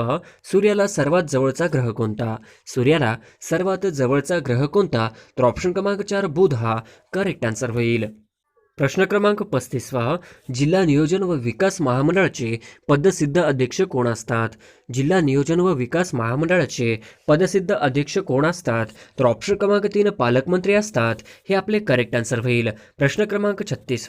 सूर्याला सर्वात जवळचा ग्रह कोणता? सूर्याला सर्वात जवळचा ग्रह कोणता? तर ऑप्शन क्रमांक 4 बुध हा करेक्ट आन्सर होईल. प्रश्न क्रमांक 35 जिल्हा नियोजन व विकास महामंडळाचे पदसिद्ध अध्यक्ष कोण असतात? जिल्हा नियोजन व विकास महामंडळाचे पदसिद्ध अध्यक्ष कोण असतात? तर ऑप्शन क्रमांक 3 पालकमंत्री असतात. हे आपले करेक्ट आन्सर होईल. प्रश्न क्रमांक 36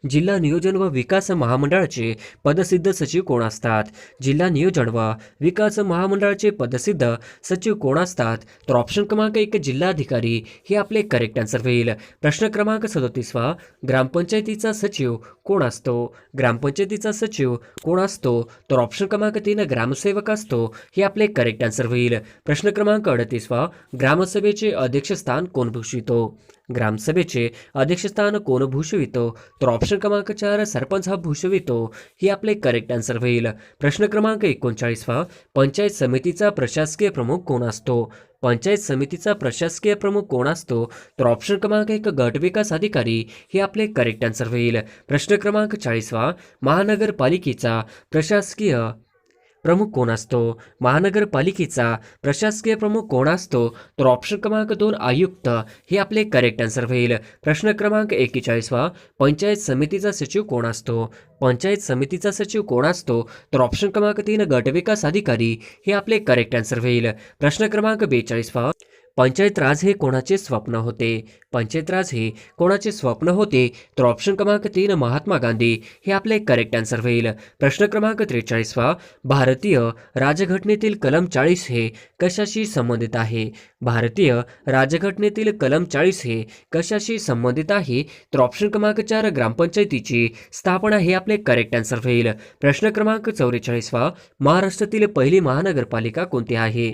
जिल्हा नियोजन व विकास महामंडळाचे पदसिद्ध सचिव कोण असतात? जिल्हा नियोजन व विकास महामंडळाचे पदसिद्ध सचिव कोण असतात? तर ऑप्शन क्रमांक 1 जिल्हाधिकारी हे आपले करेक्ट आन्सर होईल. प्रश्न क्रमांक 37 ग्रामपंचायतीचा सचिव कोण असतो? ग्रामपंचायतीचा सचिव कोण असतो? तर ऑप्शन क्रमांक 3 ग्रामसेवक असतो. हे आपले करेक्ट आन्सर होईल. प्रश्न क्रमांक 38 ग्रामसभेचे अध्यक्षस्थान कोण भूषवितो? ग्रामसभेचे अध्यक्षस्थान कोण भूषवितो? तर ऑप्शन क्रमांक 4 सरपंच हा भूषवितो. हे आपले करेक्ट आन्सर होईल. प्रश्न क्रमांक 39 पंचायत समितीचा प्रशासकीय प्रमुख कोण असतो? पंचायत समितीचा प्रशासकीय प्रमुख कोण असतो? तर ऑप्शन क्रमांक 1 गट विकास अधिकारी हे आपले करेक्ट आन्सर होईल. प्रश्न क्रमांक 40 महानगरपालिकेचा प्रशासकीय प्रमुख कोण असतो? महानगरपालिकेचा प्रशासकीय प्रमुख कोण असतो? तर ऑप्शन क्रमांक 2 आयुक्त हे आपले करेक्ट आन्सर होईल. प्रश्न क्रमांक 41 पंचायत समितीचा सचिव कोण असतो? पंचायत समितीचा सचिव कोण असतो? तर ऑप्शन क्रमांक 3 गट विकास अधिकारी हे आपले करेक्ट आन्सर होईल. प्रश्न क्रमांक 42 पंचायत राज हे कोणाचे स्वप्न होते? पंचायत राज हे कोणाचे स्वप्न होते? तर ऑप्शन क्रमांक 3 महात्मा गांधी हे आपले करेक्ट आन्सर होईल. प्रश्न क्रमांक 43 भारतीय राजघटनेतील कलम 40 हे कशाशी संबंधित आहे? भारतीय राजघटनेतील कलम 40 हे कशाशी संबंधित आहे? तर ऑप्शन क्रमांक 4 ग्रामपंचायतीची स्थापना हे आपले करेक्ट आन्सर होईल. प्रश्न क्रमांक 44 महाराष्ट्रातील पहिली महानगरपालिका कोणती आहे?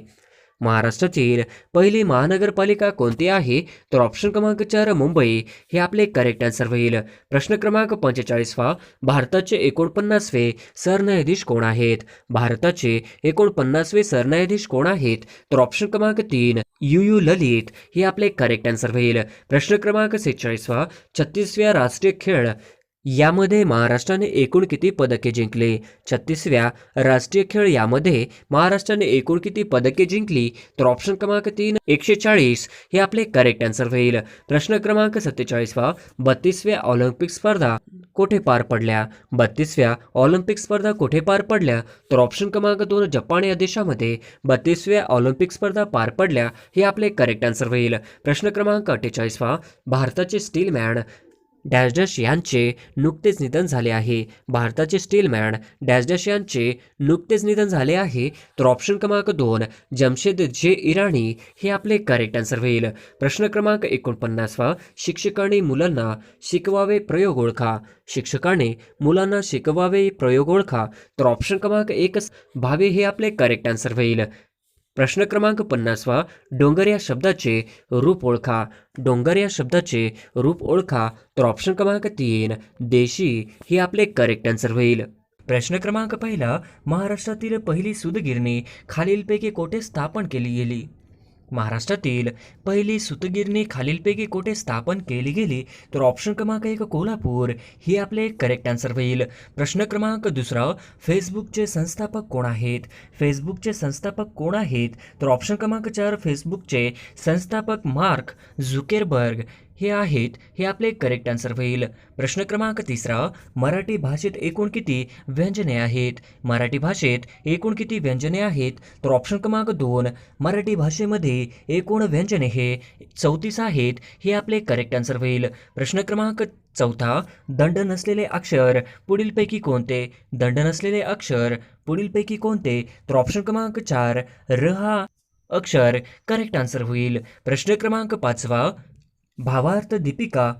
महाराष्ट्रातील पहिली महानगरपालिका कोणती आहे? तर ऑप्शन क्रमांक 4 मुंबई हे आपले करेक्ट आन्सर होईल. प्रश्न क्रमांक 45 भारताचे 49वे सरन्यायाधीश कोण आहेत? भारताचे 49वे सरन्यायाधीश कोण आहेत? तर ऑप्शन क्रमांक 3 यू ललित हे आपले करेक्ट आन्सर होईल. प्रश्न क्रमांक 46 36व्या राष्ट्रीय खेळ यामध्ये महाराष्ट्राने एकूण किती पदके जिंकले? 36व्या राष्ट्रीय खेळ यामध्ये महाराष्ट्राने एकूण किती पदके जिंकली? तर ऑप्शन क्रमांक 3 140 हे आपले करेक्ट आन्सर होईल. प्रश्न क्रमांक 47 32व्या ऑलिम्पिक स्पर्धा कोठे पार पडल्या? 32व्या ऑलिम्पिक स्पर्धा कोठे पार पडल्या? तर ऑप्शन क्रमांक 2 जपान या देशामध्ये 32व्या ऑलिम्पिक स्पर्धा पार पडल्या. हे आपले करेक्ट आन्सर होईल. प्रश्न क्रमांक 48 भारताचे स्टीलमॅन डॅश डॅश यांचे नुकतेच निधन झाले आहे. भारताचे स्टीलमॅन डॅश डॅश यांचे नुकतेच निधन झाले आहे. तर ऑप्शन क्रमांक 2 जमशेद जे इराणी हे आपले करेक्ट आन्सर होईल. प्रश्न क्रमांक 49 शिक्षकांनी मुलांना शिकवावे प्रयोग ओळखा. शिक्षकाने मुलांना शिकवावे प्रयोग ओळखा. तर ऑप्शन क्रमांक 1 भावे हे आपले करेक्ट आन्सर होईल. प्रश्न क्रमांक 50 डोंगर या शब्दाचे रूप ओळखा. डोंगर या शब्दाचे रूप ओळखा. तर ऑप्शन क्रमांक 3 देशी हे आपले करेक्ट आन्सर होईल. प्रश्न क्रमांक 1 महाराष्ट्रातील पहिली सूतगिरणी खालीलपैकी कोठे स्थापन केली गेली? महाराष्ट्रातील पहिली सूतगिरणी खालीलपैकी कुठे स्थापन केली गेली? तर ऑप्शन क्रमांक 1 कोल्हापूर ही आपले करेक्ट आन्सर होईल. प्रश्न क्रमांक 2 फेसबुकचे संस्थापक कोण आहेत? फेसबुकचे संस्थापक कोण आहेत? तर ऑप्शन क्रमांक 4 फेसबुकचे संस्थापक मार्क झुकेरबर्ग हे आहेत. हे आपले करेक्ट आन्सर होईल. प्रश्न क्रमांक 3 मराठी भाषेत एकूण किती व्यंजने आहेत? मराठी भाषेत एकूण किती व्यंजने आहेत? तर ऑप्शन क्रमांक 2 मराठी भाषेमध्ये एकूण व्यंजने हे 34 आहेत. हे आपले करेक्ट आन्सर होईल. प्रश्न क्रमांक 4 दंड नसलेले अक्षर पुढीलपैकी कोणते? दंड नसलेले अक्षर पुढीलपैकी कोणते? तर ऑप्शन क्रमांक 4 र हा अक्षर करेक्ट आन्सर होईल. प्रश्न क्रमांक 5 भावार्थ दीपिका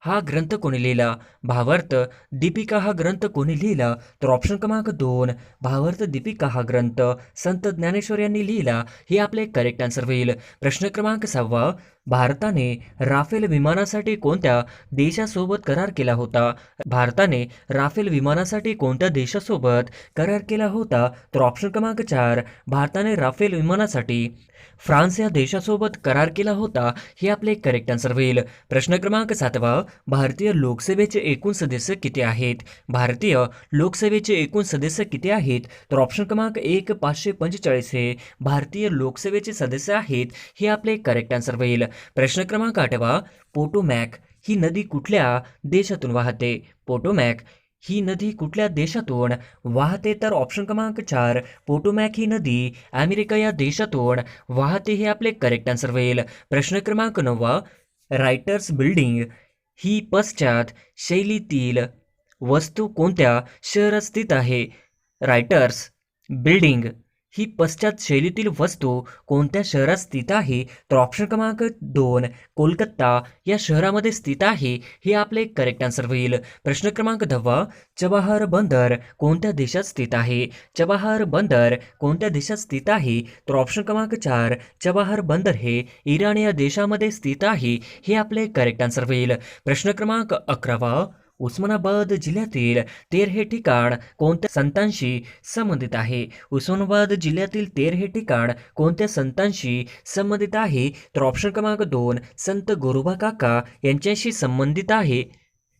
हा ग्रंथ कोणी लिहिला? भावार्थ दीपिका हा ग्रंथ कोणी लिहिला? तर ऑप्शन क्रमांक 2 भावार्थ दीपिका हा ग्रंथ संत ज्ञानेश्वर यांनी लिहिला. हे आपले करेक्ट आन्सर होईल. प्रश्न क्रमांक 6 भारताने राफेल विमानासाठी कोणत्या देशासोबत करार केला होता? भारताने राफेल विमानासाठी कोणत्या देशासोबत करार केला होता? तर ऑप्शन क्रमांक 4 भारताने राफेल विमानासाठी फ्रान्स या देशासोबत करार केला होता. हे आपले करेक्ट आन्सर होईल. प्रश्न क्रमांक 7 भारतीय लोकसभेचे एकूण सदस्य किती आहेत? भारतीय लोकसभेचे एकूण सदस्य किती आहेत? तर ऑप्शन क्रमांक 1 545 हे भारतीय लोकसभेचे सदस्य आहेत. हे आपले करेक्ट आन्सर होईल. प्रश्न क्रमांक 8 पोटोमॅक ही नदी कुठल्या देशातून वाहते? पोटोमॅक ही नदी कुठल्या देशातून वाहते? तर ऑप्शन क्रमांक 4 पोटोमॅक ही नदी अमेरिका या देशातून वाहते. हे आपले करेक्ट आन्सर होईल. प्रश्न क्रमांक 9 रायटर्स बिल्डिंग ही पश्चात शैलीतील वस्तू कोणत्या शहरात स्थित आहे? रायटर्स बिल्डिंग ही पश्चात शैलीतील वस्तू कोणत्या शहरात स्थित आहे? तर ऑप्शन क्रमांक 2 कोलकाता या शहरामध्ये स्थित आहे. हे आपले करेक्ट आन्सर होईल. प्रश्न क्रमांक 10 चबाहार बंदर कोणत्या देशात स्थित आहे? चबाहार बंदर कोणत्या देशात स्थित आहे? तर ऑप्शन क्रमांक 4 चबाहार बंदर हे इराण या देशामध्ये स्थित आहे. हे आपले करेक्ट आन्सर होईल. प्रश्न क्रमांक 11 उस्मानाबाद जिल्ह्यातील तेर हे ठिकाण कोणत्या संतांशी संबंधित आहे? उस्मानाबाद जिल्ह्यातील तेर हे ठिकाण कोणत्या संतांशी संबंधित आहे? तर ऑप्शन क्रमांक 2 संत गोरोबा काका यांच्याशी संबंधित आहे.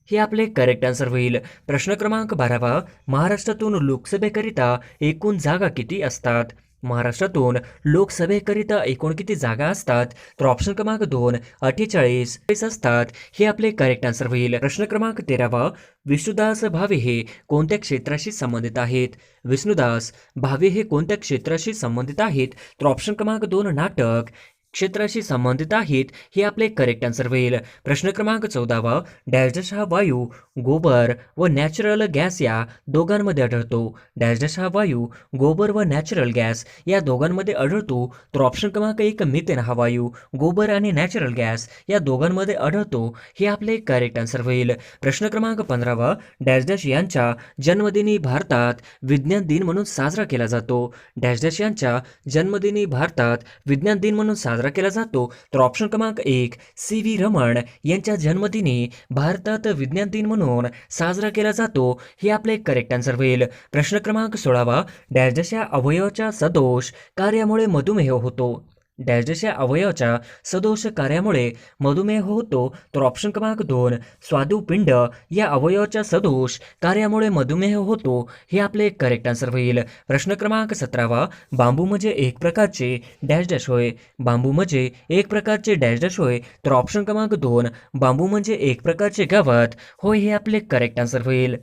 हे आपले करेक्ट आन्सर होईल. प्रश्न क्रमांक 12 महाराष्ट्रातून लोकसभेकरिता एकूण जागा किती असतात? महाराष्ट्रातून लोकसभेकरिता एकूण किती जागा असतात? तर ऑप्शन क्रमांक 2 48 असतात. हे आपले करेक्ट आन्सर होईल. प्रश्न क्रमांक 13 विष्णुदास भावे हे कोणत्या क्षेत्राशी संबंधित आहेत? विष्णुदास भावे हे कोणत्या क्षेत्राशी संबंधित आहेत? तर ऑप्शन क्रमांक 2 नाटक क्षेत्राशी संबंधित आहेत. हे आपले करेक्ट आन्सर होईल. प्रश्न क्रमांक 14 डॅश डॅश हा वायू गोबर व नॅचरल गॅस या दोघांमध्ये आढळतो. डॅश डॅश हा वायू गोबर व नॅचरल गॅस या दोघांमध्ये आढळतो. तर ऑप्शन क्रमांक 1 मिथेन हा वायू गोबर आणि नॅचरल गॅस या दोघांमध्ये आढळतो. हे आपले करेक्ट आन्सर होईल. प्रश्न क्रमांक 15 डॅश डॅश यांच्या जन्मदिनी भारतात विज्ञान दिन म्हणून साजरा केला जातो. डॅश डॅश यांच्या जन्मदिनी भारतात विज्ञान दिन म्हणून साजरा केला जातो. तर ऑप्शन क्रमांक 1 सी.व्ही. रमण यांच्या जन्मदिनी भारतात विज्ञान दिन म्हणून साजरा केला जातो. हे आपले करेक्ट आन्सर होईल. प्रश्न क्रमांक 16 डॅश डॅश या अवयवाच्या सदोष कार्यामुळे मधुमेह होतो. डॅश डॅश या अवयवाच्या सदोष कार्यामुळे मधुमेह होतो. तर ऑप्शन क्रमांक 2 स्वादुपिंड या अवयवाच्या सदोष कार्यामुळे मधुमेह होतो. हे आपले करेक्ट आन्सर होईल. प्रश्न क्रमांक 17 बांबू म्हणजे एक प्रकारचे डॅश डॅश होय. बांबू म्हणजे एक प्रकारचे डॅश डॅश होय. तर ऑप्शन क्रमांक 2 बांबू म्हणजे एक प्रकारचे गवत होय. हे आपले करेक्ट आन्सर होईल.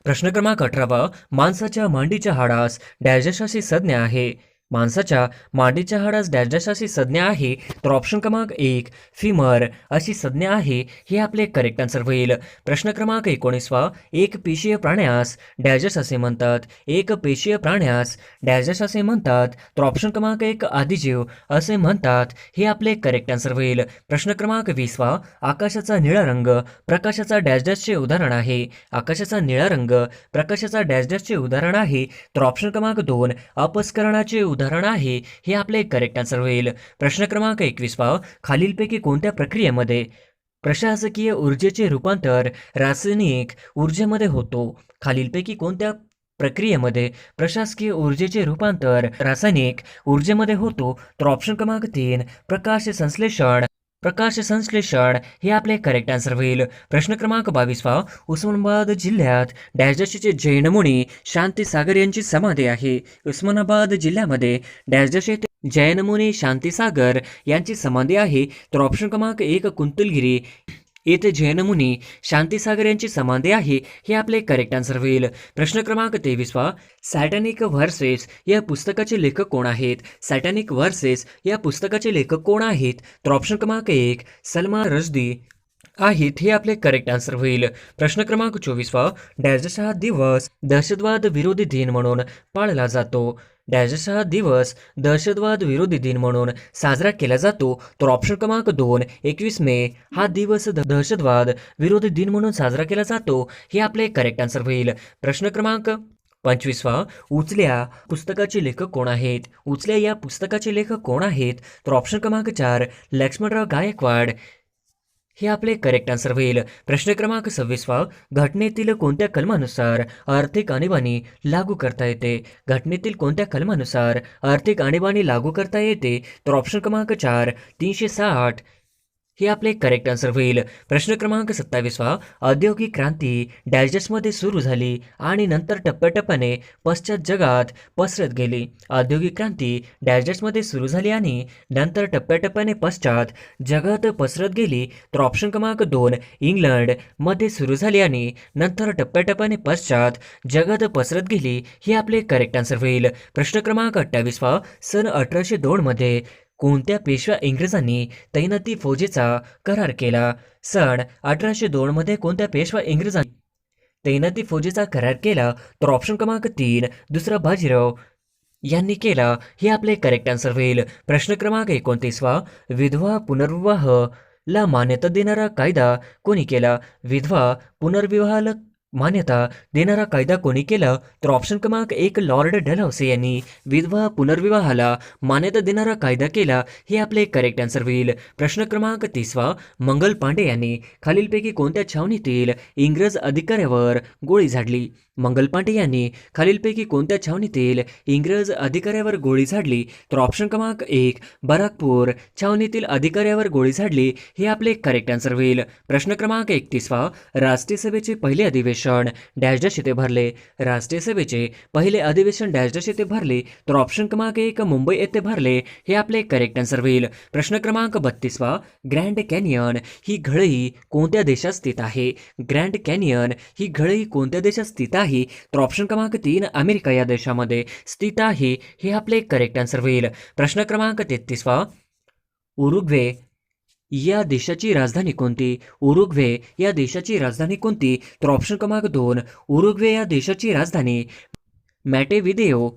प्रश्न क्रमांक 18 माणसाच्या मांडीच्या हाडास डॅश डॅश अशी संज्ञा आहे. माणसाच्या मांडीच्या हाडास डॅश डॅश अशी संज्ञा आहे. तर ऑप्शन क्रमांक 1 फिमर अशी संज्ञा आहे. हे आपले करेक्ट आन्सर होईल. प्रश्न क्रमांक 19 एक पेशीय प्राण्यास डॅश डॅश असे म्हणतात. एक पेशीय प्राण्यास डॅश डॅश असे म्हणतात. तर ऑप्शन क्रमांक 1 आदिजीव असे म्हणतात. हे आपले करेक्ट आन्सर होईल. प्रश्न क्रमांक 20 आकाशाचा निळा रंग प्रकाशाचा डॅश डॅशचे उदाहरण आहे. आकाशाचा निळा रंग प्रकाशाचा डॅश डॅशचे उदाहरण आहे. तर ऑप्शन क्रमांक 2 अपस्करणाचे उदाहरण आहे. हे आपले करेक्ट आन्सर होईल. प्रश्न क्रमांक 21 खालीलपैकी कोणत्या प्रक्रियेमध्ये प्रशासकीय ऊर्जेचे रूपांतर रासायनिक ऊर्जेमध्ये होतो? खालीलपैकी कोणत्या प्रक्रियेमध्ये प्रशासकीय ऊर्जेचे रूपांतर रासायनिक ऊर्जेमध्ये होतो. तर ऑप्शन क्रमांक 3 प्रकाश संश्लेषण. प्रकाश संश्लेषण हे आपले करेक्ट आन्सर होईल. प्रश्न क्रमांक 22 उस्मानाबाद जिल्ह्यात डॅश डॅशचे जैन मुनी शांतीसागर यांची समाधी आहे. उस्मानाबाद जिल्ह्यामध्ये डॅश डॅश येथे जैन मुनी शांतीसागर यांची समाधी आहे. तर ऑप्शन क्रमांक 1 कुंतलगिरी येथे जैन मुनी शांतीसागर यांची समाधी आहे. हे आपले करेक्ट आन्सर होईल. प्रश्न क्रमांक 23 सॅटॅनिक व्हर्सेस या पुस्तकाचे लेखक कोण आहेत? सॅटॅनिक व्हर्सेस या पुस्तकाचे लेखक कोण आहेत? तर ऑप्शन क्रमांक 1 सलमान रश्दी आहेत. हे आपले करेक्ट आन्सर होईल. प्रश्न क्रमांक 24 डॅश हा दिवस दहशतवाद विरोधी दिन म्हणून पाळला जातो. डॅश हा दिवस दहशतवाद विरोधी दिन म्हणून साजरा केला जातो. तर ऑप्शन क्रमांक 2 21 मे हा दिवस दहशतवाद विरोधी दिन म्हणून साजरा केला जातो. हे आपले करेक्ट आन्सर होईल. प्रश्न क्रमांक 25 उचल्या पुस्तकाचे लेखक कोण आहेत? उचल्या या पुस्तकाचे लेखक कोण आहेत? तर ऑप्शन क्रमांक 4 लक्ष्मणराव गायकवाड हे आपले करेक्ट आन्सर होईल. प्रश्न क्रमांक 26 घटनेतील कोणत्या कलमानुसार आर्थिक आणीबाणी लागू करता येते? घटनेतील कोणत्या कलमानुसार आर्थिक आणीबाणी लागू करता येते? तर ऑप्शन क्रमांक 4 360 हे आपले करेक्ट आन्सर होईल. प्रश्न क्रमांक 27 औद्योगिक क्रांती डॅशमध्ये सुरू झाली आणि नंतर टप्प्याटप्प्याने पश्चात जगात पसरत गेली. औद्योगिक क्रांती डॅशमध्ये सुरू झाली आणि नंतर टप्प्याटप्प्याने पश्चात जगात पसरत गेली. तर ऑप्शन क्रमांक 2 इंग्लंडमध्ये सुरू झाली आणि नंतर टप्प्याटप्प्याने पश्चात जगात पसरत गेली. हे आपले करेक्ट आन्सर होईल. प्रश्न क्रमांक 28 सन 1802 मध्ये कोणत्या पेशव्या इंग्रजांनी तैनाती फौजेचा करार केला? सन 1802 मध्ये कोणत्या पेशवा इंग्रजांनी तैनाती फौजेचा करार केला? तर ऑप्शन क्रमांक 3 दुसरा बाजीराव यांनी केला. हे आपले करेक्ट आन्सर होईल. प्रश्न क्रमांक 29 विधवा पुनर्विवाह ला मान्यता देणारा कायदा कोणी केला? विधवा पुनर्विवाहाला मान्यता देणारा कायदा कोणी केला? तर ऑप्शन क्रमांक 1 लॉर्ड डलहौसी यांनी विधवा पुनर्विवाहाला मान्यता देणारा कायदा केला. हे आपले करेक्ट आन्सर होईल. प्रश्न क्रमांक 30 मंगल पांडे यांनी खालीलपैकी कोणत्या छावणीतील इंग्रज अधिकाऱ्यावर गोळी झाडली? मंगल पांडे यांनी खालीलपैकी कोणत्या छावणीतील इंग्रज अधिकाऱ्यावर गोळी झाडली? तर ऑप्शन क्रमांक 1 बराकपूर छावणीतील अधिकाऱ्यावर गोळी झाडली. हे आपले करेक्ट आन्सर होईल. प्रश्न क्रमांक 31 राष्ट्रीय सभेचे पहिले अधिवेशन डॅश डॅश येथे भरले. राष्ट्रीय सभेचे पहिले अधिवेशन डॅश डॅश येथे भरले. तर ऑप्शन क्रमांक 1 मुंबई येथे भरले. हे आपले करेक्ट आन्सर होईल. प्रश्न क्रमांक 32 ग्रँड कॅनियन ही घळई कोणत्या देशात स्थित आहे? ग्रँड कॅनियन ही घळई कोणत्या देशात स्थित आहे? तर ऑप्शन क्रमांक 3 अमेरिका या देशामध्ये स्थित आहे. हे आपले करेक्ट आन्सर होईल. प्रश्न क्रमांक 33 उरुग्वे या देशाची राजधानी कोणती? उरुग्वे या देशाची राजधानी कोणती? तर ऑप्शन क्रमांक 2 उरुग्वे या देशाची राजधानी मॅटेविदेओ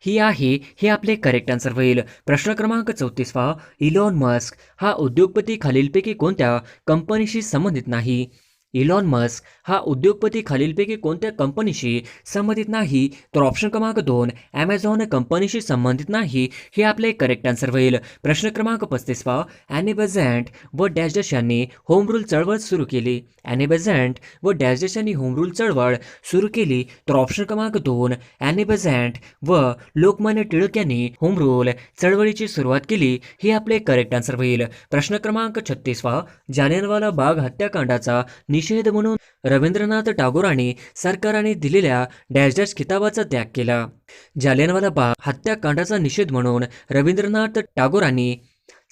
ही आहे. हे आपले करेक्ट आन्सर होईल. प्रश्न क्रमांक 34 इलॉन मस्क हा उद्योगपती खालीलपैकी कोणत्या कंपनीशी संबंधित नाही? इलॉन मस्क हा उद्योगपती खालीलपैकी कोणत्या कंपनीशी संबंधित नाही? तर ऑप्शन क्रमांक 2 ॲमेझॉन कंपनीशी संबंधित नाही. हे आपले करेक्ट आन्सर होईल. प्रश्न क्रमांक 35 ॲनी बेझंट व डॅश डॅश यांनी होम रूल चळवळ सुरू केली. ॲनी बेझंट व डॅश डॅश यांनी होम रूल चळवळ सुरू केली. तर ऑप्शन क्रमांक 2 ॲनी बेझंट व लोकमान्य टिळक यांनी होम रूल चळवळीची सुरुवात केली. हे आपले करेक्ट आन्सर होईल. प्रश्न क्रमांक 36 जालियनवाला बाग हत्याकांडाचा निषेध म्हणून रवींद्रनाथ टागोरांनी सरकारने दिलेल्या डॅश डॅश किताबाचा त्याग केला. जालियनवाला बाग हत्याकांडाचा निषेध म्हणून रवींद्रनाथ टागोरांनी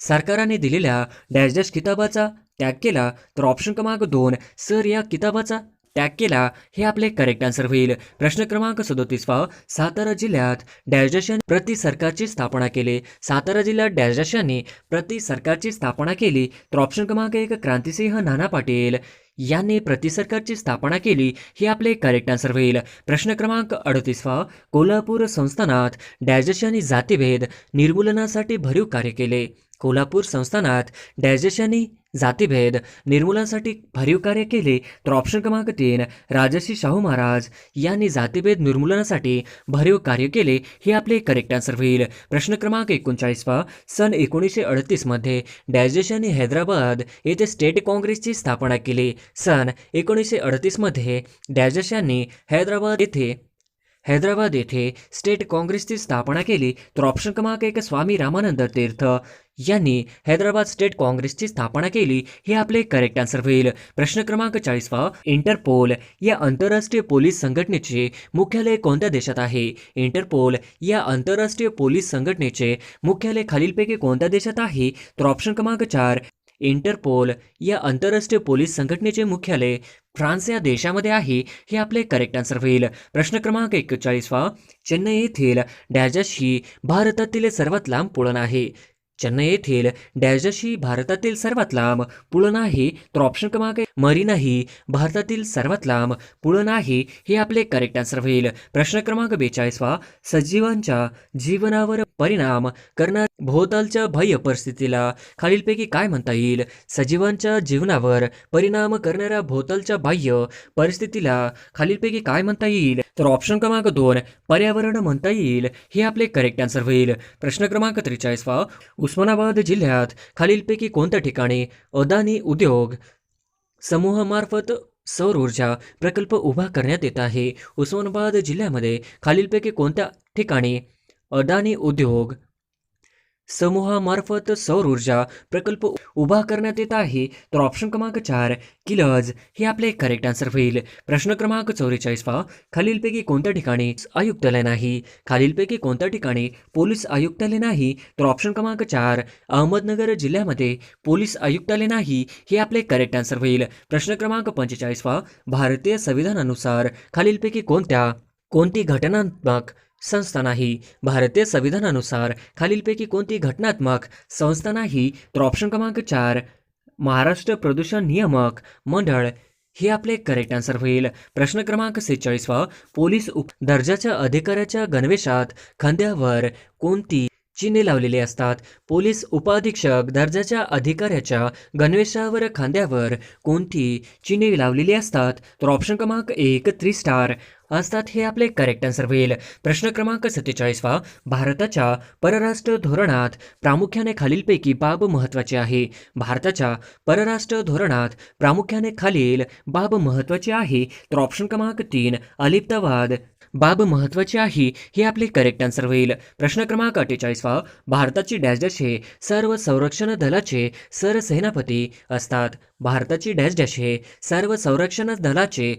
सरकारने दिलेल्या डॅश डॅश किताबाचा त्याग केला. तर ऑप्शन क्रमांक 2 सर या किताबाचा त्याग केला. हे आपले करेक्ट आन्सर होईल. प्रश्न क्रमांक 37 सातारा जिल्ह्यात डॅश डॅश यांनी प्रति सरकारची स्थापना केली. सातारा जिल्ह्यात डॅश डॅश यांनी प्रति सरकारची स्थापना केली. तर ऑप्शन क्रमांक 1 क्रांतिसिंह नाना पाटील यांनी प्रति सरकारची स्थापना केली. हे आपले करेक्ट आन्सर होईल. प्रश्न क्रमांक 38 कोल्हापूर संस्थानात डॅश डॅश यांनी जातीभेद निर्मूलनासाठी भरीव कार्य केले. कोल्हापूर संस्थानात डॅश डॅश यांनी जातीभेद निर्मूलनासाठी भरीव कार्य केले. तर ऑप्शन क्रमांक 3 राजर्षी शाहू महाराज यांनी जातीभेद निर्मूलनासाठी भरीव कार्य केले. हे आपले करेक्ट आन्सर होईल. प्रश्न क्रमांक 39 सन 1938 मध्ये डॅश डॅश यांनी हैदराबाद येथे स्टेट काँग्रेसची स्थापना केली. सन 1938 मध्ये डॅश डॅश यांनी हैदराबाद येथे हैदराबाद येथे स्टेट काँग्रेसची स्थापना केली? तर ऑप्शन क्रमांक 1 स्वामी रामानंद तीर्थ यांनी हैदराबाद स्टेट काँग्रेसची स्थापना केली. हे आपले करेक्ट आन्सर होईल. प्रश्न क्रमांक 40 इंटरपोल या आंतरराष्ट्रीय पोलीस संघटनेचे मुख्यालय कोणत्या देशात आहे? इंटरपोल या आंतरराष्ट्रीय पोलीस संघटनेचे मुख्यालय खालीलपैकी कोणत्या देशात आहे? तर ऑप्शन क्रमांक 4 इंटरपोल या आंतरराष्ट्रीय पोलीस संघटनेचे मुख्यालय फ्रान्स या देशामध्ये आहे. हे आपले करेक्ट आन्सर होईल. प्रश्न क्रमांक 41 चेन्नई येथील डॅजश ही भारतातील सर्वात लांब पुळण आहे. चेन्नई येथील डॅजश ही भारतातील सर्वात लांब पुळण आहे. तर ऑप्शन क्रमांक मरीना ही भारतातील सर्वात लांब पुळण आहे. हे आपले करेक्ट आन्सर होईल. प्रश्न क्रमांक 42 सजीवांच्या जीवनावर परिणाम करणाऱ्या भोवतालच्या बाह्य परिस्थितीला खालीलपैकी काय म्हणता येईल? सजीवांच्या जीवनावर परिणाम करणाऱ्या भोवतालच्या बाह्य परिस्थितीला खालीलपैकी काय म्हणता येईल? तर ऑप्शन क्रमांक 2 पर्यावरण म्हणता येईल. हे आपले करेक्ट आन्सर होईल. प्रश्न क्रमांक 43 उस्मानाबाद जिल्ह्यात खालीलपैकी कोणत्या ठिकाणी अदानी उद्योग समूहामार्फत सौर ऊर्जा प्रकल्प उभा करण्यात येत आहे? उस्मानाबाद जिल्ह्यामध्ये खालीलपैकी कोणत्या ठिकाणी अदानी उद्योग समूहामार्फत सौर ऊर्जा प्रकल्प उभा करण्यात येत आहे? तर ऑप्शन क्रमांक 4 किलज हे आपले करेक्ट आन्सर होईल. प्रश्न क्रमांक 44 खालीलपैकी कोणत्या ठिकाणी आयुक्तालय नाही? खालीलपैकी कोणत्या ठिकाणी पोलीस आयुक्तालय नाही? तर ऑप्शन क्रमांक 4 अहमदनगर जिल्ह्यामध्ये पोलीस आयुक्तालय नाही. हे आपले करेक्ट आन्सर होईल. प्रश्न क्रमांक 45 भारतीय संविधानानुसार खालीलपैकी कोणती घटनात्मक संस्था नाही? भारतीय संविधानानुसार खालीलपैकी कोणती घटनात्मक संस्था नाही? तर ऑप्शन क्रमांक 4 महाराष्ट्र प्रदूषण नियामक मंडळ हे आपले करेक्ट आन्सर होईल. प्रश्न क्रमांक 46 पोलीस दर्जाच्या अधिकाऱ्याच्या गणवेशात खांद्यावर कोणती चिन्हे लावलेली असतात? पोलीस उपअधीक्षक दर्जाच्या अधिकाऱ्याच्या गणवेशावर खांद्यावर कोणती चिन्हे लावलेली असतात? तर ऑप्शन क्रमांक 1 3 स्टार असतात. हे आपले करेक्ट आन्सर होईल. प्रश्न क्रमांक 47 भारताच्या परराष्ट्र धोरणात प्रामुख्याने खालीलपैकी बाब महत्त्वाची आहे? भारताच्या परराष्ट्र धोरणात प्रामुख्याने खालील बाब महत्त्वाची आहे? तर ऑप्शन क्रमांक 3 अलिप्तवाद बाब महत्त्वाची आहे. हे आपले करेक्ट आन्सर होईल. प्रश्न क्रमांक 48 भारताची डॅश डॅश हे सर्व संरक्षण दलाचे सरसेनापती असतात? भारताची डॅश डॅश हे सर्व संरक्षण दलाचे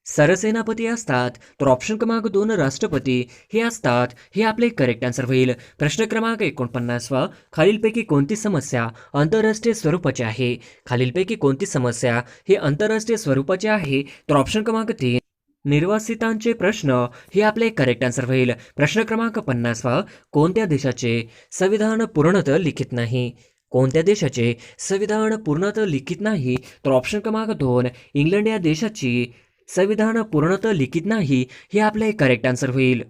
सरसेनापती असतात? तर ऑप्शन क्रमांक 2 राष्ट्रपती हे असतात. हे आपले करेक्ट आन्सर होईल. प्रश्न क्रमांक 49 खालीलपैकी कोणती समस्या आंतरराष्ट्रीय स्वरूपाची आहे? खालीलपैकी कोणती समस्या हे आंतरराष्ट्रीय स्वरूपाची आहे? तर ऑप्शन क्रमांक 3 निर्वासितांचे प्रश्न हे आपले करेक्ट आन्सर होईल. प्रश्न क्रमांक 50 कोणत्या देशाचे संविधान पूर्णतः लिखित नाही? कोणत्या देशाचे संविधान पूर्णतः लिखित नाही? तर ऑप्शन क्रमांक 2 इंग्लंड या देशाची संविधान पूर्णतः लिखित नाही. हे आपले करेक्ट आन्सर होईल.